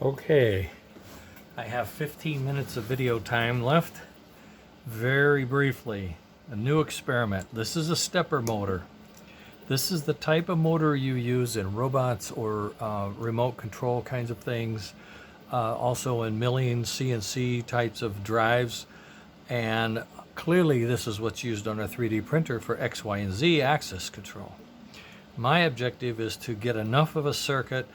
Okay, I have 15 minutes of video time left. Very briefly, a new experiment. This is a stepper motor. This is the type of motor you use in robots or remote control kinds of things, also in milling, CNC types of drives, and clearly this is what's used on a 3D printer for X, Y, and Z axis control. My objective is to get enough of a circuit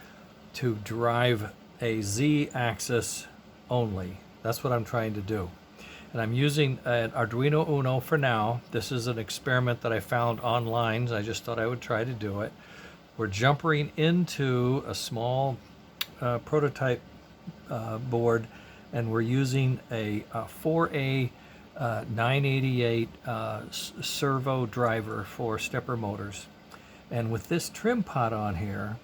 to drive a Z-axis only. That's what I'm trying to do. And I'm using an Arduino Uno for now. This is an experiment that I found online. I just thought I would try to do it. We're jumping into a small prototype board, and we're using a 4A 988 servo driver for stepper motors. And with this trim pot on here,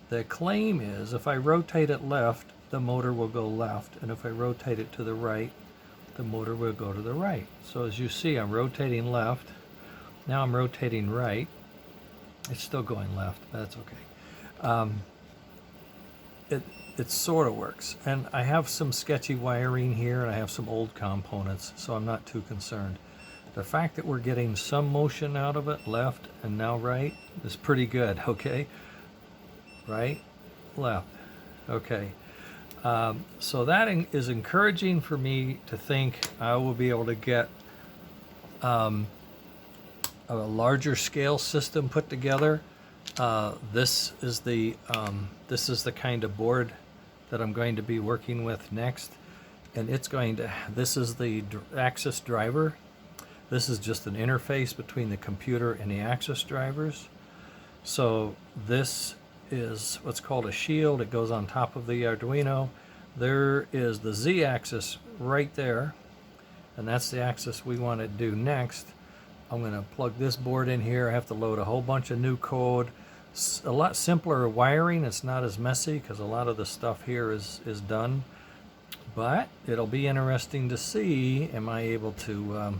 the claim is if I rotate it left, the motor will go left, and if I rotate it to the right, the motor will go to the right. So as you see, I'm rotating left. Now I'm rotating right. It's still going left, but that's okay. It sort of works. And I have some sketchy wiring here, and I have some old components, so I'm not too concerned. The fact that we're getting some motion out of it, left and now right, is pretty good, okay? Right, left, okay. So that is encouraging for me to think I will be able to get a larger scale system put together. This is the kind of board that I'm going to be working with next, and it's going to. This is the axis driver. This is just an interface between the computer and the axis drivers. So this is what's called a shield. It goes on top of the Arduino. There is the Z-axis right there, and that's the axis we want to do next. I'm going to plug this board in here. I have to load a whole bunch of new code. It's a lot simpler wiring. It's not as messy because a lot of the stuff here is done, but it'll be interesting to see, am I able to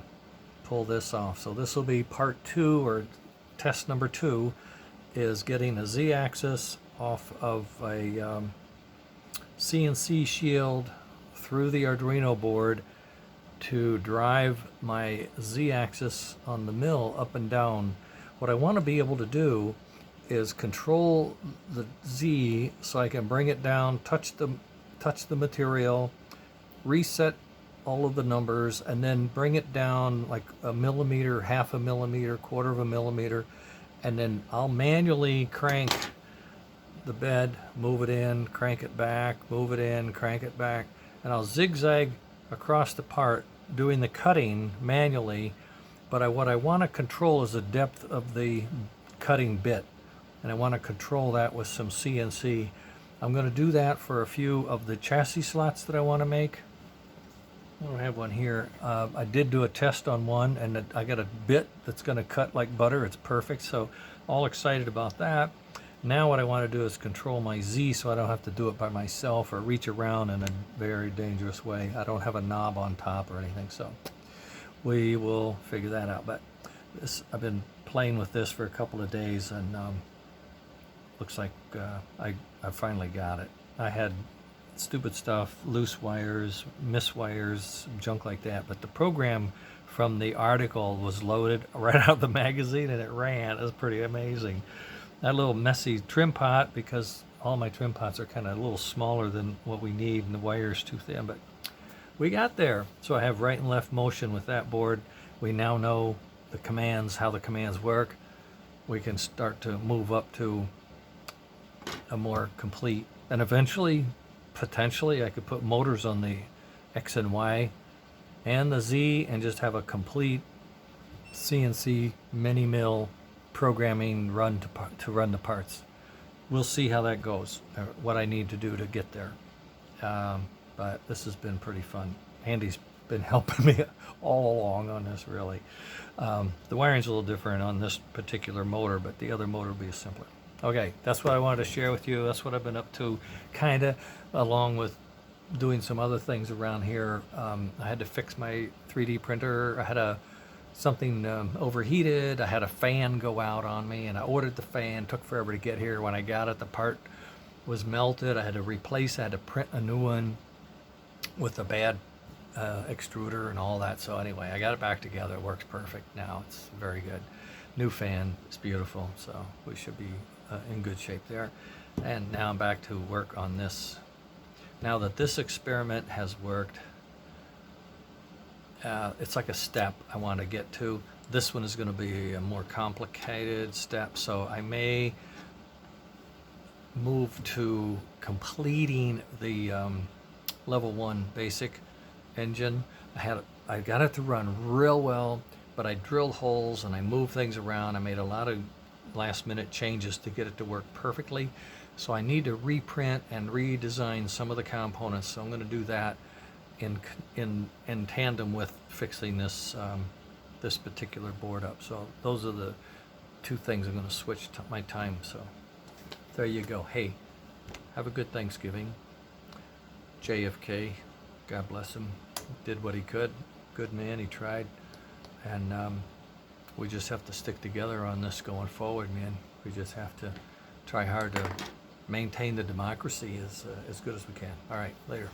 pull this off. So this will be part 2, or test number 2, is getting a Z-axis off of a CNC shield through the Arduino board to drive my Z-axis on the mill up and down. What I want to be able to do is control the Z so I can bring it down, touch the material, reset all of the numbers, and then bring it down like a millimeter, half a millimeter, quarter of a millimeter, and then I'll manually crank the bed, move it in, crank it back, move it in, crank it back, and I'll zigzag across the part doing the cutting manually. But what I want to control is the depth of the cutting bit, and I want to control that with some CNC. I'm going to do that for a few of the chassis slots that I want to make. I don't have one here. I did do a test on one, and I got a bit that's going to cut like butter. It's perfect, so all excited about that. Now what I want to do is control my Z so I don't have to do it by myself or reach around in a very dangerous way. I don't have a knob on top or anything, so we will figure that out. But I've been playing with this for a couple of days, and looks like I finally got it. I had stupid stuff, loose wires, miswires, junk like that, but the program from the article was loaded right out of the magazine, and it ran. It was pretty amazing. That little messy trim pot, because all my trim pots are kind of a little smaller than what we need, and the wire's too thin, but we got there. So I have right and left motion with that board. We now know the commands, how the commands work. We can start to move up to a more complete, and eventually potentially I could put motors on the X and Y and the Z and just have a complete CNC mini mill programming run to run the parts. We'll see how that goes, what I need to do to get there. But this has been pretty fun. Andy's been helping me all along on this, really. The wiring's a little different on this particular motor, but the other motor will be simpler. Okay, that's what I wanted to share with you. That's what I've been up to, kind of, along with doing some other things around here. I had to fix my 3D printer. I had something overheated. I had a fan go out on me, and I ordered the fan. Took forever to get here. When I got it, the part was melted. I had to replace. I had to print a new one with a bad extruder and all that. So anyway, I got it back together. It works perfect now. It's very good. New fan. It's beautiful. So we should be in good shape there. And now I'm back to work on this. Now that this experiment has worked, it's like a step I want to get to. This one is going to be a more complicated step, so I may move to completing the level 1 basic engine. I got it to run real well, but I drilled holes and I moved things around. I made a lot of last minute changes to get it to work perfectly. So I need to reprint and redesign some of the components. So I'm going to do that in tandem with fixing this this particular board up. So those are the two things I'm going to switch to my time. So there you go. Hey, have a good Thanksgiving. JFK, God bless him, did what he could. Good man, he tried. And we just have to stick together on this going forward, man. We just have to try hard to maintain the democracy as good as we can. All right, later.